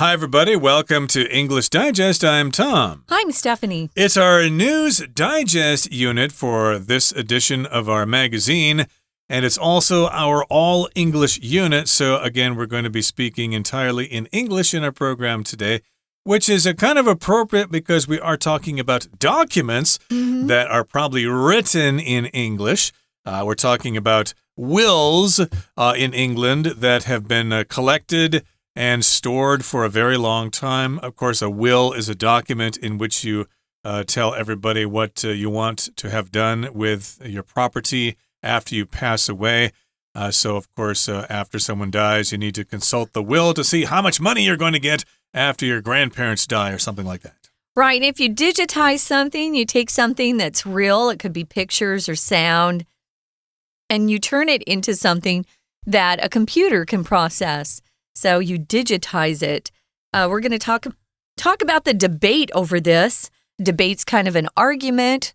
Hi, everybody. Welcome to English Digest. I'm Tom. I'm Stephanie. It's our News Digest unit for this edition of our magazine, and it's also our all-English unit. So, again, we're going to be speaking entirely in English in our program today, which is a kind of appropriate because we are talking about documents that are probably written in English. We're talking about wills in England that have been collected and stored for a very long time. Of course, a will is a document in which you tell everybody what you want to have done with your property after you pass away. So, of course, after someone dies, you need to consult the will to see how much money you're going to get after your grandparents die or something like that. Right. If you digitize something, you take something that's real, it could be pictures or sound, and you turn it into something that a computer can process. So you digitize it. We're going to talk about the debate over this. Debate's kind of an argument.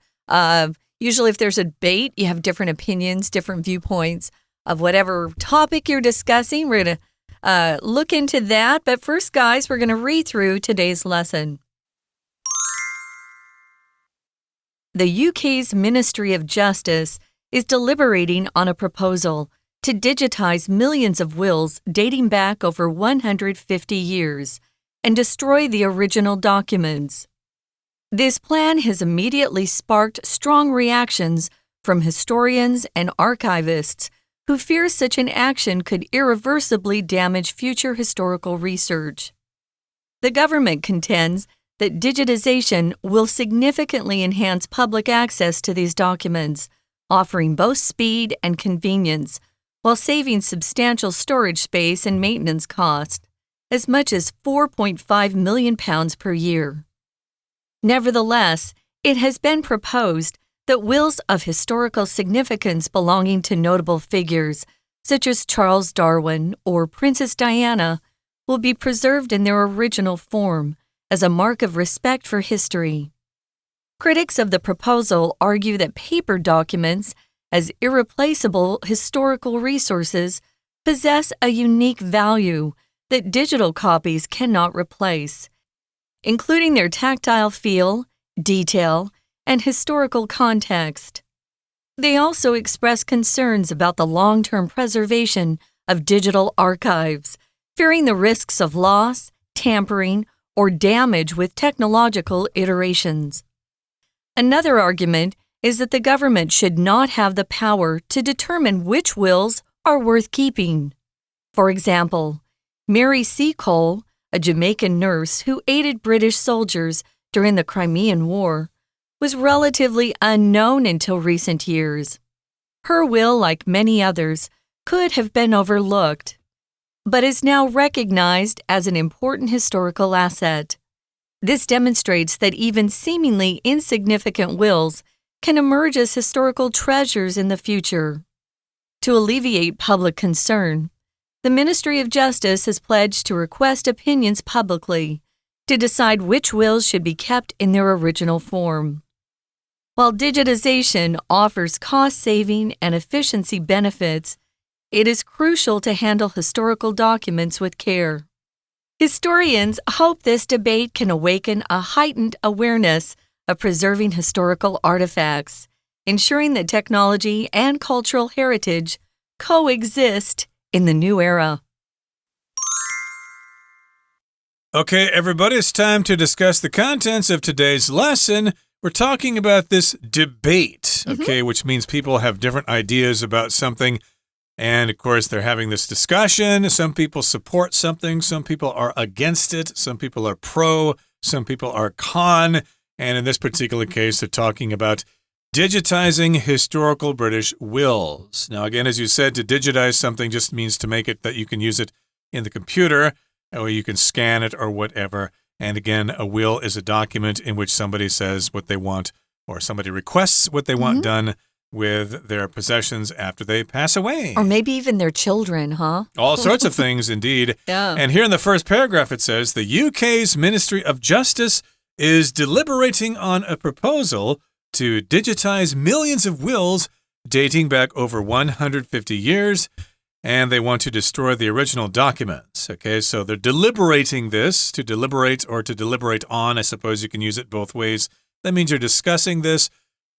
Usually if there's a debate, you have different opinions, different viewpoints of whatever topic you're discussing. We're going to look into that. But first, guys, we're going to read through today's lesson. The UK's Ministry of Justice is deliberating on a proposal to digitize millions of wills dating back over 150 years and destroy the original documents. This plan has immediately sparked strong reactions from historians and archivists who fear such an action could irreversibly damage future historical research. The government contends that digitization will significantly enhance public access to these documents, offering both speed and convenience, while saving substantial storage space and maintenance costs, as much as £4.5 million per year. Nevertheless, it has been proposed that wills of historical significance belonging to notable figures, such as Charles Darwin or Princess Diana, will be preserved in their original form as a mark of respect for history. Critics of the proposal argue that paper documents, as irreplaceable historical resources, possess a unique value that digital copies cannot replace, including their tactile feel, detail, and historical context. They also express concerns about the long-term preservation of digital archives, fearing the risks of loss, tampering, or damage with technological iterations. Another argument is that the government should not have the power to determine which wills are worth keeping. For example, Mary Seacole, a Jamaican nurse who aided British soldiers during the Crimean War, was relatively unknown until recent years. Her will, like many others, could have been overlooked, but is now recognized as an important historical asset. This demonstrates that even seemingly insignificant wills can emerge as historical treasures in the future. To alleviate public concern, the Ministry of Justice has pledged to request opinions publicly to decide which wills should be kept in their original form. While digitization offers cost-saving and efficiency benefits, it is crucial to handle historical documents with care. Historians hope this debate can awaken a heightened awareness of preserving historical artifacts, ensuring that technology and cultural heritage coexist in the new era. Okay, everybody, it's time to discuss the contents of today's lesson. We're talking about this debate, okay, which means people have different ideas about something. And, of course, they're having this discussion. Some people support something. Some people are against it. Some people are pro. Some people are con. And in this particular case, they're talking about digitizing historical British wills. Now, again, as you said, to digitize something just means to make it that you can use it in the computer, or you can scan it or whatever. And again, a will is a document in which somebody says what they want, or somebody requests what they want done with their possessions after they pass away. Or maybe even their children, huh? All sorts of things, indeed. Yeah. And here in the first paragraph, it says, the UK's Ministry of Justice is deliberating on a proposal to digitize millions of wills dating back over 150 years and they want to destroy the original documents. Okay, so they're deliberating this. To deliberate or to deliberate on, I suppose you can use it both ways. That means you're discussing this,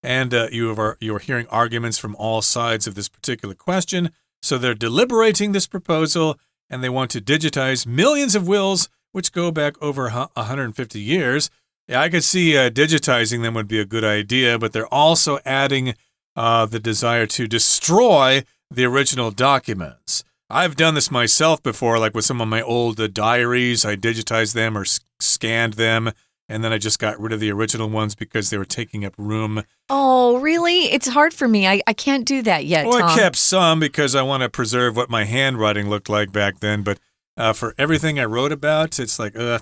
and you're hearing arguments from all sides of this particular question. So they're deliberating this proposal, and they want to digitize millions of wills, which go back over 150 years. Yeah, I could see digitizing them would be a good idea, but they're also adding the desire to destroy the original documents. I've done this myself before, like with some of my old diaries. I digitized them or scanned them, and then I just got rid of the original ones because they were taking up room. Oh, really? It's hard for me. I can't do that yet, Well, Tom. I kept some because I want to preserve what my handwriting looked like back then, but for everything I wrote about, it's like, I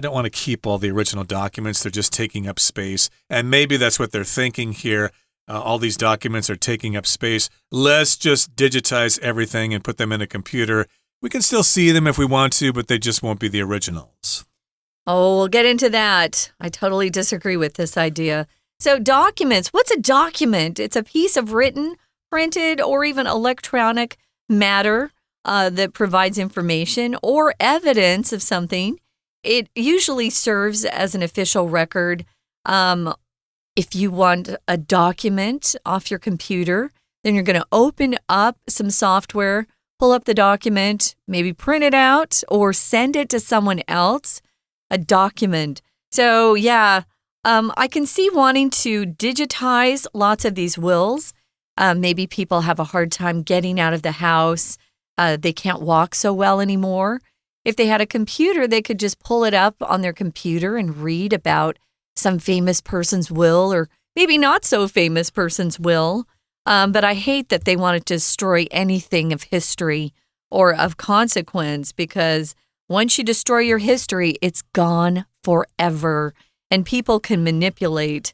don't want to keep all the original documents. They're just taking up space. And maybe that's what they're thinking here. All these documents are taking up space. Let's just digitize everything and put them in a computer. We can still see them if we want to, but they just won't be the originals. Oh, we'll get into that. I totally disagree with this idea. So documents, what's a document? It's a piece of written, printed, or even electronic matter that provides information or evidence of something. It usually serves as an official record. If you want a document off your computer, then you're going to open up some software, pull up the document, maybe print it out or send it to someone else. A document. So, yeah, I can see wanting to digitize lots of these wills. Maybe people have a hard time getting out of the house. They can't walk so well anymore. If they had a computer, they could just pull it up on their computer and read about some famous person's will or maybe not so famous person's will. But I hate that they want to destroy anything of history or of consequence because once you destroy your history, it's gone forever. And people can manipulate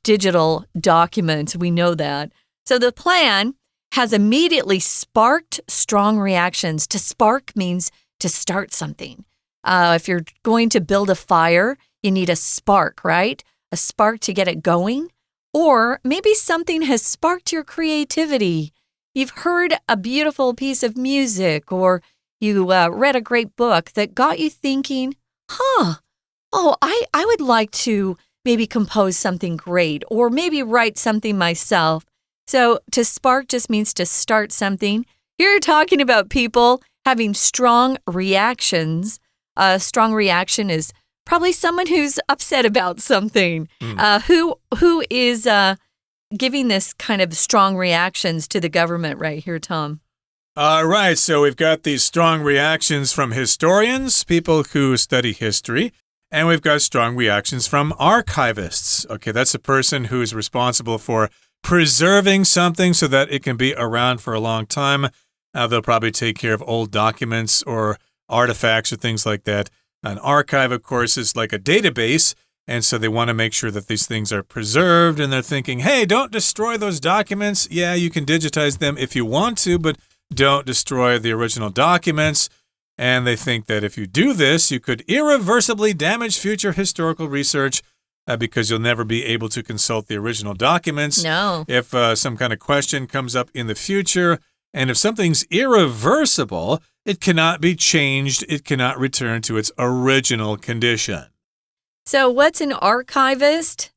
digital documents. We know that. So the plan has immediately sparked strong reactions. To spark means to start something. If you're going to build a fire, you need a spark, right? A spark to get it going. Or maybe something has sparked your creativity. You've heard a beautiful piece of music or you read a great book that got you thinking, I would like to maybe compose something great or maybe write something myself. So to spark just means to start something. Here you're talking about people having strong reactions. A strong reaction is probably someone who's upset about something. Who is giving this kind of strong reactions to the government right here, Tom? All right, so we've got these strong reactions from historians, people who study history, and we've got strong reactions from archivists. Okay, that's a person who is responsible for preserving something so that it can be around for a long time. They'll probably take care of old documents or artifacts or things like that. An archive, of course, is like a database, and so they want to make sure that these things are preserved, and they're thinking, hey, don't destroy those documents. Yeah, you can digitize them if you want to, but don't destroy the original documents. And they think that if you do this, you could irreversibly damage future historical research because you'll never be able to consult the original documents. No. If some kind of question comes up in the future, and if something's irreversible, it cannot be changed. It cannot return to its original condition. So what's an archivist?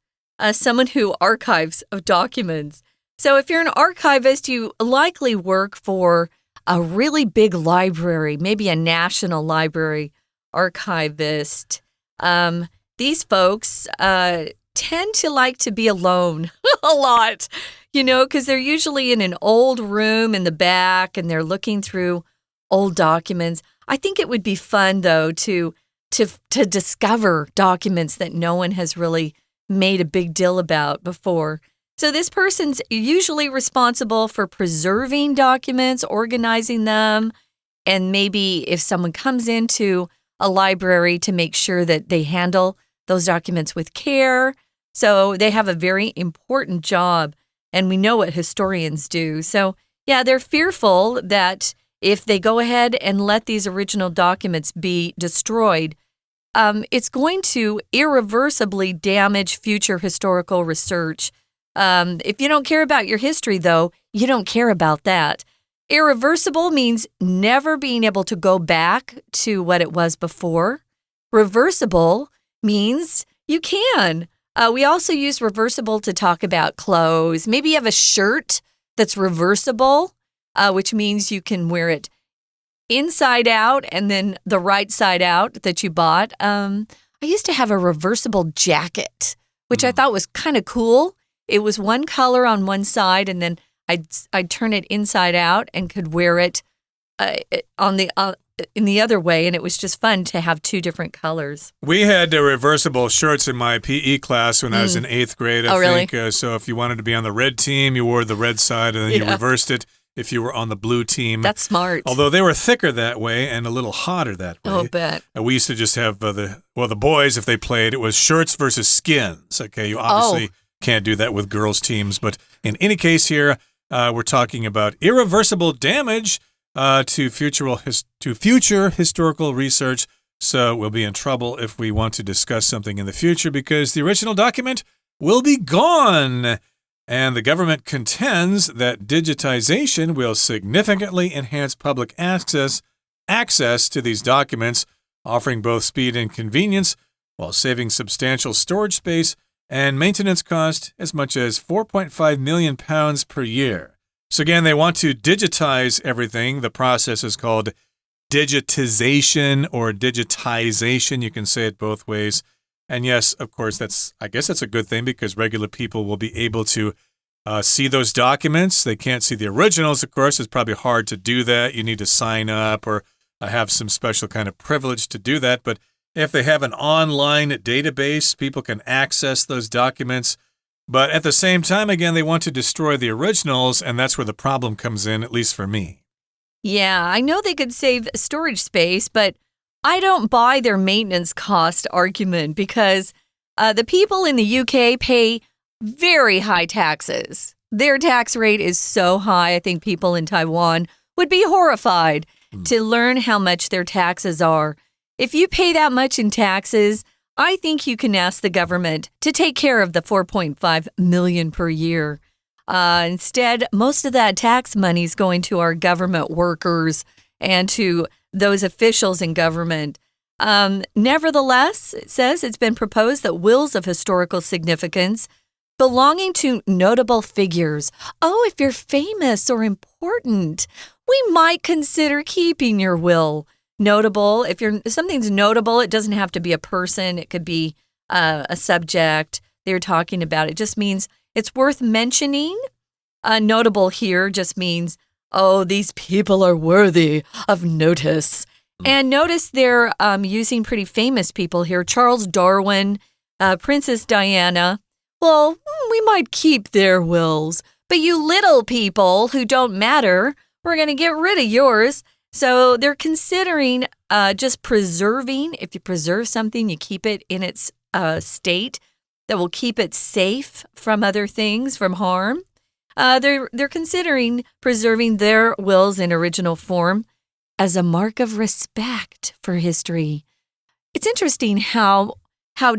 Someone who archives of documents. So if you're an archivist, you likely work for a really big library, maybe a national library archivist. These folks tend to like to be alone a lot, because they're usually in an old room in the back and they're looking through old documents. I think it would be fun, though, to discover documents that no one has really made a big deal about before. So this person's usually responsible for preserving documents, organizing them, and maybe if someone comes into a library to make sure that they handle those documents with care. So they have a very important job, and we know what historians do. So, yeah, they're fearful that if they go ahead and let these original documents be destroyed, it's going to irreversibly damage future historical research. If you don't care about your history, though, you don't care about that. Irreversible means never being able to go back to what it was before. Reversible means you can. We also use reversible to talk about clothes. Maybe you have a shirt that's reversible, which means you can wear it inside out and then the right side out that you bought. I used to have a reversible jacket, which I thought was kind of cool. It was one color on one side, and then I'd turn it inside out and could wear it in the other way, and it was just fun to have two different colors. We had reversible shirts in my PE class when I was in 8th grade, I think. Really? So if you wanted to be on the red team, you wore the red side, and then you reversed it if you were on the blue team. That's smart. Although they were thicker that way and a little hotter that way. Oh, bet. We used to just have the boys, if they played, it was shirts versus skins. Okay, you obviously can't do that with girls' teams. But in any case here, we're talking about irreversible damage to future historical research. So we'll be in trouble if we want to discuss something in the future because the original document will be gone. And the government contends that digitization will significantly enhance public access to these documents, offering both speed and convenience while saving substantial storage space and maintenance cost as much as £4.5 million per year. So again, they want to digitize everything. The process is called digitization or digitization. You can say it both ways. And yes, of course, I guess that's a good thing because regular people will be able to see those documents. They can't see the originals, of course. It's probably hard to do that. You need to sign up or have some special kind of privilege to do that. But if they have an online database, people can access those documents. But at the same time, again, they want to destroy the originals, and that's where the problem comes in, at least for me. Yeah, I know they could save storage space, but I don't buy their maintenance cost argument because the people in the UK pay very high taxes. Their tax rate is so high, I think people in Taiwan would be horrified to learn how much their taxes are. If you pay that much in taxes, I think you can ask the government to take care of the $4.5 million per year. Instead, most of that tax money is going to our government workers and to those officials in government. Nevertheless, it says it's been proposed that wills of historical significance belonging to notable figures. Oh, if you're famous or important, we might consider keeping your will. Notable, if something's notable, it doesn't have to be a person. It could be a subject they're talking about. It just means it's worth mentioning. Notable here just means, oh, these people are worthy of notice. And notice they're using pretty famous people here. Charles Darwin, Princess Diana. Well, we might keep their wills. But you little people who don't matter, we're going to get rid of yours. So they're considering just preserving. If you preserve something, you keep it in its state that will keep it safe from other things, from harm. They're considering preserving their wills in original form as a mark of respect for history. It's interesting how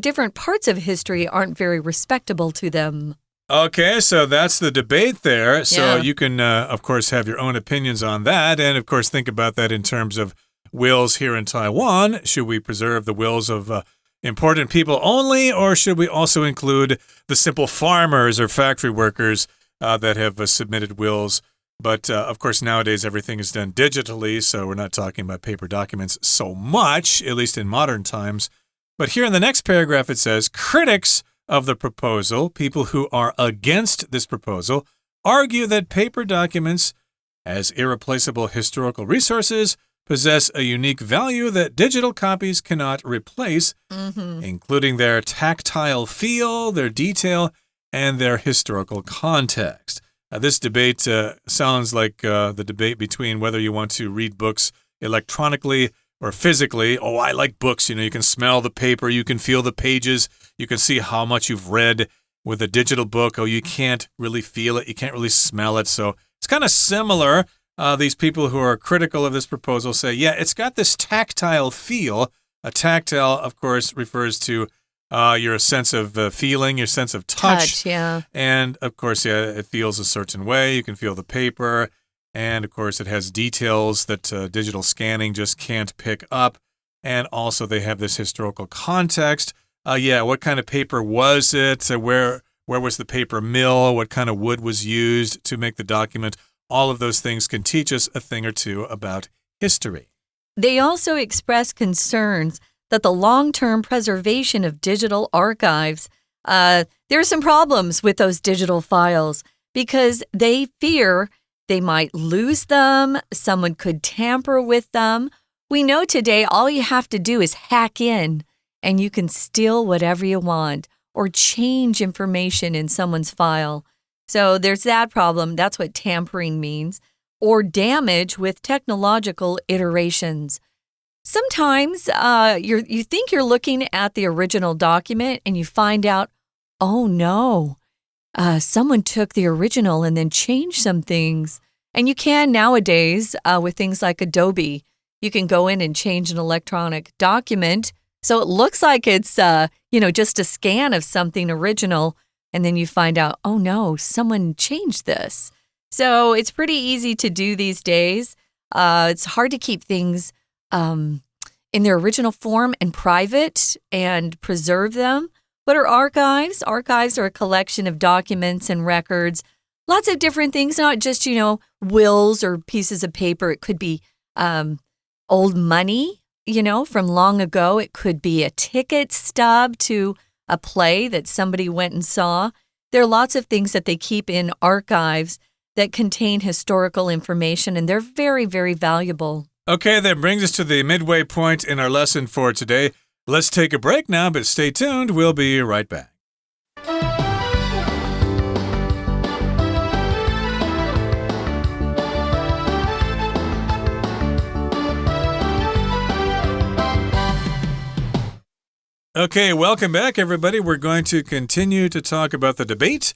different parts of history aren't very respectable to them. Okay, so that's the debate there. So Yeah. you can, of course, have your own opinions on that. And, of course, think about that in terms of wills here in Taiwan. Should we preserve the wills of important people only, or should we also include the simple farmers or factory workers that have submitted wills? But, of course, nowadays everything is done digitally, so we're not talking about paper documents so much, at least in modern times. But here in the next paragraph it says, critics of the proposal, people who are against this proposal, argue that paper documents, as irreplaceable historical resources, possess a unique value that digital copies cannot replace, including their tactile feel, their detail, and their historical context. This debate sounds like the debate between whether you want to read books electronically or physically. Oh, I like books. You can smell the paper. You can feel the pages. You can see how much you've read. With a digital book, oh, you can't really feel it. You can't really smell it. So it's kind of similar. These people who are critical of this proposal say, yeah, it's got this tactile feel. A tactile, of course, refers to your sense of feeling, your sense of touch. Yeah. And, of course, yeah, it feels a certain way. You can feel the paper. And, of course, it has details that digital scanning just can't pick up. And also they have this historical context. What kind of paper was it? Where was the paper mill? What kind of wood was used to make the document? All of those things can teach us a thing or two about history. They also express concerns that the long-term preservation of digital archives, there are some problems with those digital files because they fear they might lose them, someone could tamper with them. We know today all you have to do is hack in and you can steal whatever you want or change information in someone's file. So there's that problem. That's what tampering means. Or damage with technological iterations. Sometimes you think you're looking at the original document and you find out, oh no, someone took the original and then changed some things. And you can nowadays with things like Adobe. You can go in and change an electronic document so it looks like it's just a scan of something original, and then you find out, oh no, someone changed this. So it's pretty easy to do these days. It's hard to keep things in their original form and private and preserve them. What are archives? Archives are a collection of documents and records. Lots of different things, not just, wills or pieces of paper. It could be old money, from long ago. It could be a ticket stub to a play that somebody went and saw. There are lots of things that they keep in archives that contain historical information, and they're very, very valuable. Okay, that brings us to the midway point in our lesson for today. Let's take a break now, but stay tuned. We'll be right back. Okay, welcome back, everybody. We're going to continue to talk about the debate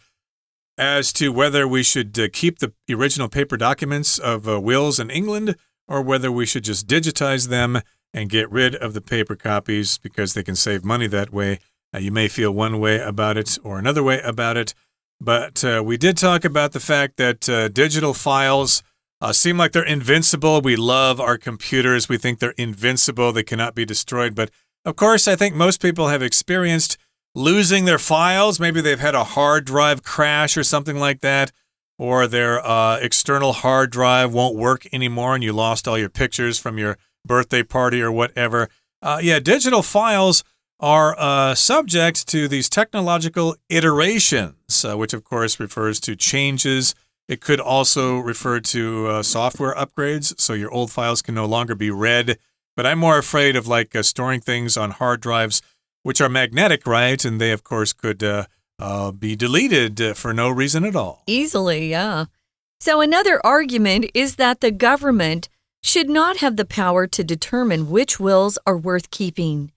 as to whether we should keep the original paper documents of wills in England or whether we should just digitize them and get rid of the paper copies because they can save money that way. You may feel one way about it or another way about it, but we did talk about the fact that digital files seem like they're invincible. We love our computers. We think they're invincible. They cannot be destroyed, but of course, I think most people have experienced losing their files. Maybe they've had a hard drive crash or something like that, or their external hard drive won't work anymore and you lost all your pictures from your birthday party or whatever. Digital files are subject to these technological iterations, which of course refers to changes. It could also refer to software upgrades, so your old files can no longer be read. But I'm more afraid of storing things on hard drives, which are magnetic, right? And they, of course, could be deleted for no reason at all. Easily, yeah. So another argument is that the government should not have the power to determine which wills are worth keeping.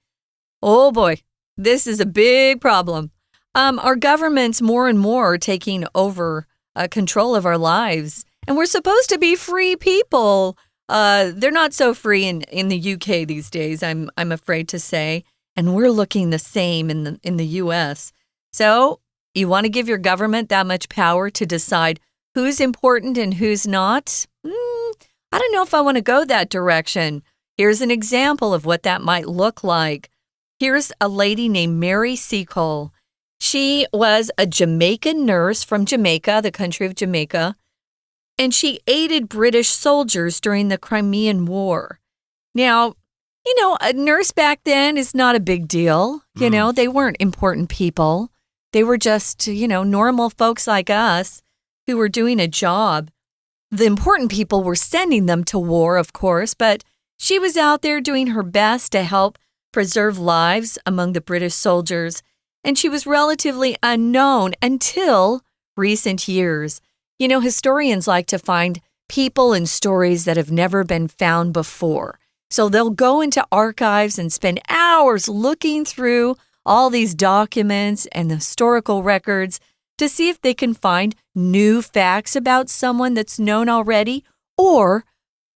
Oh boy, this is a big problem. Our government's more and more taking over control of our lives, and we're supposed to be free people. They're not so free in the UK these days, I'm afraid to say, and we're looking the same in the US. So, you want to give your government that much power to decide who's important and who's not? I don't know if I want to go that direction. Here's an example of what that might look like. Here's a lady named Mary Seacole. She was a Jamaican nurse from Jamaica, the country of Jamaica, and she aided British soldiers during the Crimean War. Now, a nurse back then is not a big deal. They weren't important people. They were just, normal folks like us who were doing a job. The important people were sending them to war, of course, but she was out there doing her best to help preserve lives among the British soldiers, and she was relatively unknown until recent years. Historians like to find people and stories that have never been found before. So they'll go into archives and spend hours looking through all these documents and the historical records to see if they can find new facts about someone that's known already or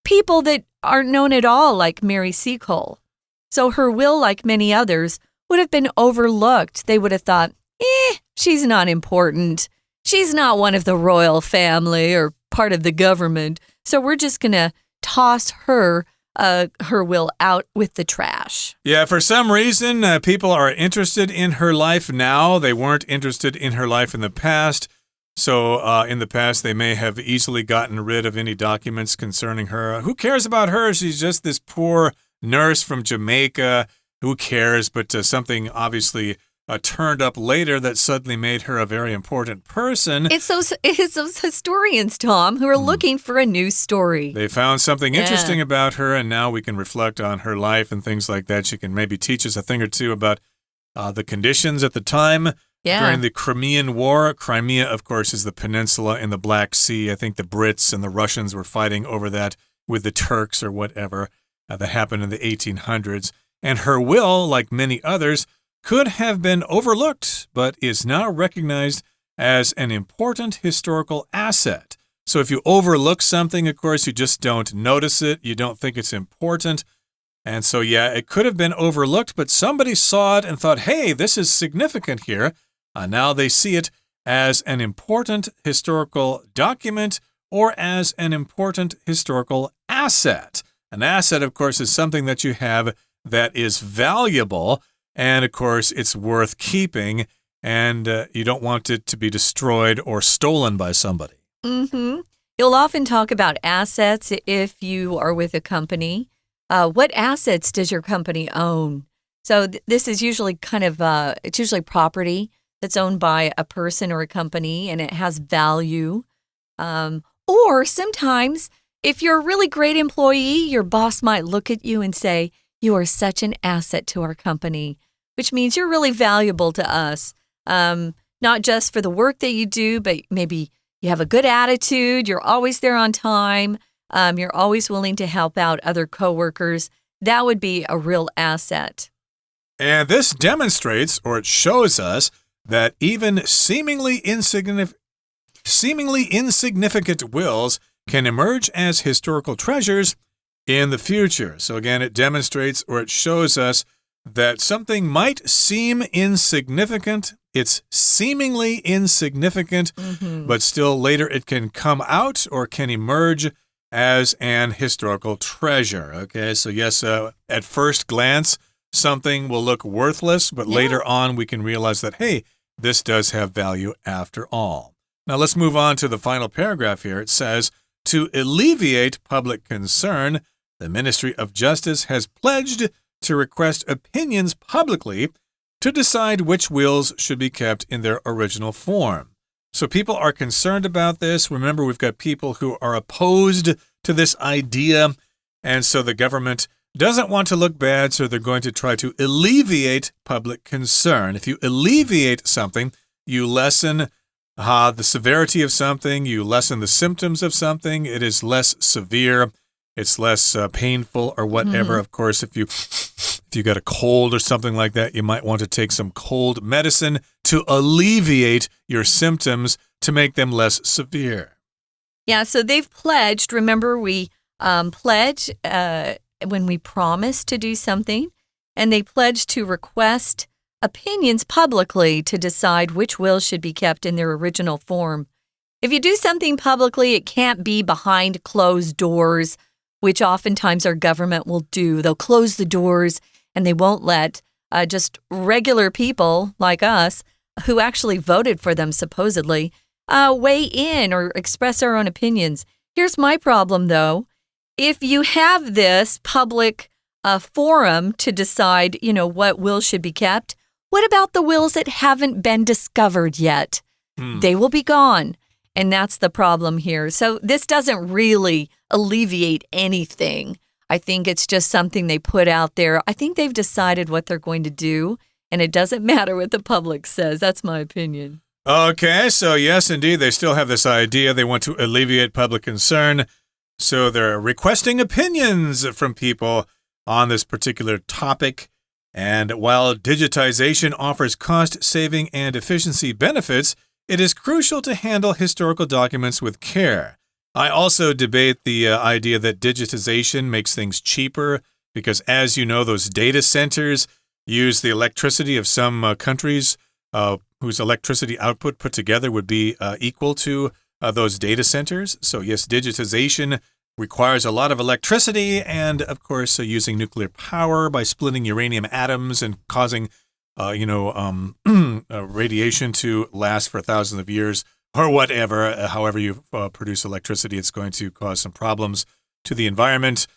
people that aren't known at all, like Mary Seacole. So her will, like many others, would have been overlooked. They would have thought, she's not important. She's not one of the royal family or part of the government, So we're just going to toss her will out with the trash. Yeah, for some reason, people are interested in her life now. They weren't interested in her life in the past. So in the past, they may have easily gotten rid of any documents concerning her. Who cares about her? She's just this poor nurse from Jamaica. Who cares? But something obviously turned up later that suddenly made her a very important person. It's those historians, Tom, who are looking for a new story. They found something interesting about her, and now we can reflect on her life and things like that. She can maybe teach us a thing or two about the conditions at the time during the Crimean War. Crimea, of course, is the peninsula in the Black Sea. I think the Brits and the Russians were fighting over that with the Turks or whatever that happened in the 1800s. And her will, like many others, could have been overlooked, but is now recognized as an important historical asset. So if you overlook something, of course, you just don't notice it. You don't think it's important. And so, yeah, it could have been overlooked, but somebody saw it and thought, hey, this is significant here. Now they see it as an important historical document or as an important historical asset. An asset, of course, is something that you have that is valuable. And, of course, it's worth keeping, and you don't want it to be destroyed or stolen by somebody. Mm-hmm. You'll often talk about assets if you are with a company. What assets does your company own? So this is usually it's usually property that's owned by a person or a company, and it has value. Or sometimes, if you're a really great employee, your boss might look at you and say, you are such an asset to our company, which means you're really valuable to us, not just for the work that you do, but maybe you have a good attitude, you're always there on time, you're always willing to help out other coworkers. That would be a real asset. And this demonstrates, or it shows us, that even seemingly insignificant wills can emerge as historical treasures in the future. So again, it demonstrates, or it shows us, that something might seem insignificant. It's seemingly insignificant, but still later it can come out or can emerge as an historical treasure. Okay, so yes, at first glance, something will look worthless, but later on we can realize that, hey, this does have value after all. Now let's move on to the final paragraph here. It says, to alleviate public concern, the Ministry of Justice has pledged to request opinions publicly to decide which wills should be kept in their original form. So people are concerned about this. Remember, we've got people who are opposed to this idea, and so the government doesn't want to look bad, so they're going to try to alleviate public concern. If you alleviate something, you lessen the severity of something, you lessen the symptoms of something, it is less severe. It's less painful or whatever. Of course, if you got a cold or something like that, you might want to take some cold medicine to alleviate your symptoms to make them less severe. Yeah, so they've pledged. Remember, we pledge when we promise to do something, and they pledge to request opinions publicly to decide which wills should be kept in their original form. If you do something publicly, it can't be behind closed doors, which oftentimes our government will do. They'll close the doors and they won't let just regular people like us who actually voted for them supposedly weigh in or express our own opinions. Here's my problem, though. If you have this public forum to decide, what wills should be kept, what about the wills that haven't been discovered yet? They will be gone. And that's the problem here. So this doesn't really alleviate anything. I think it's just something they put out there. I think they've decided what they're going to do, and it doesn't matter what the public says. That's my opinion. Okay, so yes, indeed, they still have this idea. They want to alleviate public concern. So they're requesting opinions from people on this particular topic. And while digitization offers cost-saving and efficiency benefits, it is crucial to handle historical documents with care. I also debate the idea that digitization makes things cheaper because, as you know, those data centers use the electricity of some countries whose electricity output put together would be equal to those data centers. So yes, digitization requires a lot of electricity and, of course, using nuclear power by splitting uranium atoms and causing, radiation to last for thousands of years or whatever. However you produce electricity, it's going to cause some problems to the environment,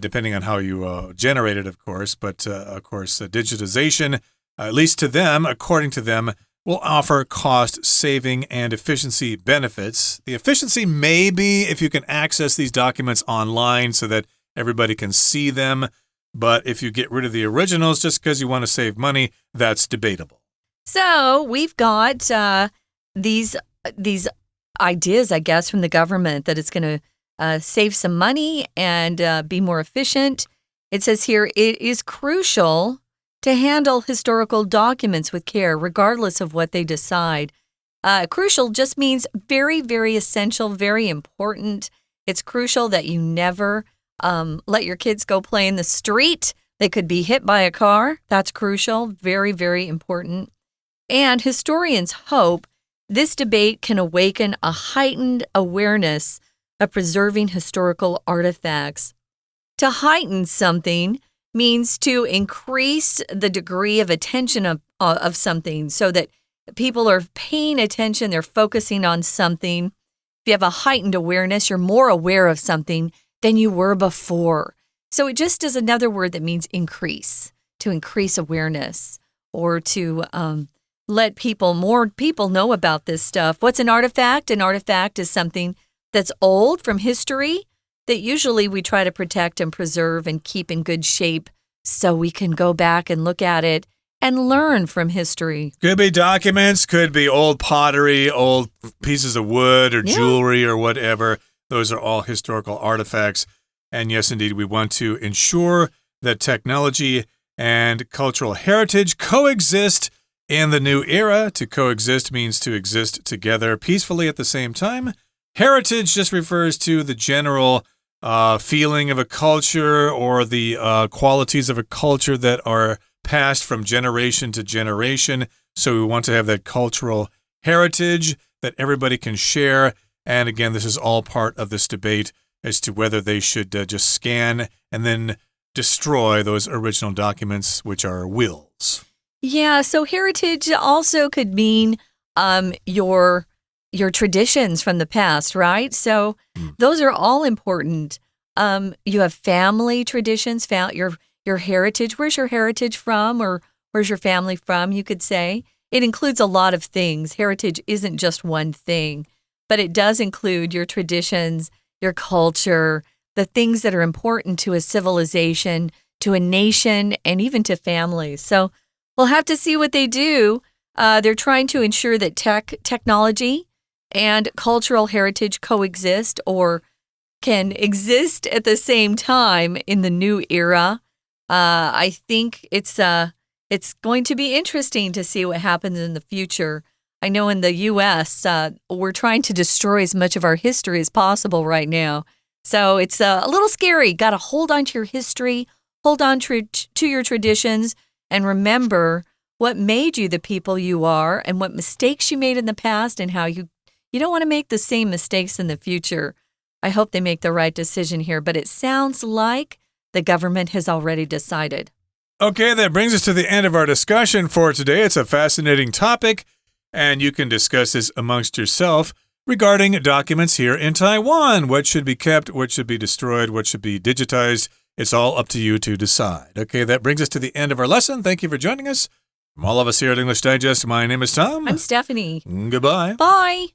depending on how you generate it, of course. But, of course, digitization, at least to them, according to them, will offer cost-saving and efficiency benefits. The efficiency may be if you can access these documents online so that everybody can see them. But if you get rid of the originals just because you want to save money, that's debatable. So we've got these ideas, I guess, from the government that it's going to save some money and be more efficient. It says here, it is crucial to handle historical documents with care, regardless of what they decide. Crucial just means very, very essential, very important. It's crucial that you never let your kids go play in the street. They could be hit by a car. That's crucial, very, very important. And historians hope this debate can awaken a heightened awareness of preserving historical artifacts. To heighten something means to increase the degree of attention of something so that people are paying attention, they're focusing on something. If you have a heightened awareness, you're more aware of something than you were before. So it just is another word that means increase, to increase awareness or to let more people know about this stuff. What's an artifact? An artifact is something that's old from history that usually we try to protect and preserve and keep in good shape so we can go back and look at it and learn from history. Could be documents, could be old pottery, old pieces of wood or jewelry or whatever. Those are all historical artifacts. And yes, indeed, we want to ensure that technology and cultural heritage coexist in the new era. To coexist means to exist together peacefully at the same time. Heritage just refers to the general feeling of a culture or the qualities of a culture that are passed from generation to generation. So we want to have that cultural heritage that everybody can share. And again, this is all part of this debate as to whether they should just scan and then destroy those original documents, which are wills. Yeah, so heritage also could mean your traditions from the past, right? So those are all important. You have family traditions, your heritage. Where's your heritage from, or where's your family from, you could say. It includes a lot of things. Heritage isn't just one thing, but it does include your traditions, your culture, the things that are important to a civilization, to a nation, and even to families. So we'll have to see what they do. They're trying to ensure that technology and cultural heritage coexist or can exist at the same time in the new era. I think it's going to be interesting to see what happens in the future. I know in the U.S., we're trying to destroy as much of our history as possible right now. So it's a little scary. Got to hold on to your history, hold on to your traditions, and remember what made you the people you are and what mistakes you made in the past and how you don't want to make the same mistakes in the future. I hope they make the right decision here, but it sounds like the government has already decided. Okay, that brings us to the end of our discussion for today. It's a fascinating topic, and you can discuss this amongst yourself regarding documents here in Taiwan. What should be kept, what should be destroyed, what should be digitized. It's all up to you to decide. Okay, that brings us to the end of our lesson. Thank you for joining us. From all of us here at English Digest, my name is Tom. I'm Stephanie. Goodbye. Bye.